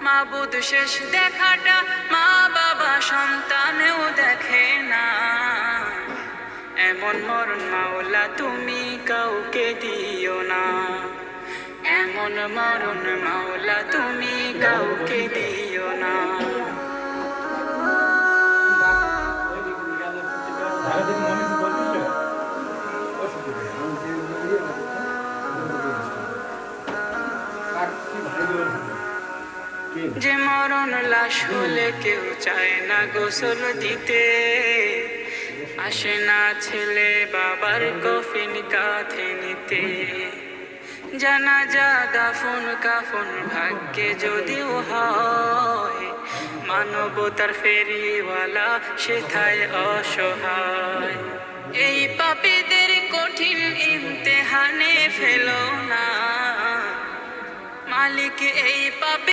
মাবুদ শেষ দেখাটা মা বাবা সন্তানেও দেখে না। এমন মরণ মাওলা তুমি কাউকে দিও না, এমন মরণ মাওলা তুমি কাউকে দিও না। যে মরণ লাশ হলে কেউ চায় না গোসল দিতে, আসে না ছেলে বাবার কফিন কাঁধে নিতে। জানাজা দাফন কাফন ভাগ্যে যদিও হয়, মানবতার ফেরিওয়ালা সেথায় অসহায়। এই পাপীদের কঠিন ইমতেহানে ফেলো না, মালিক এই পাপী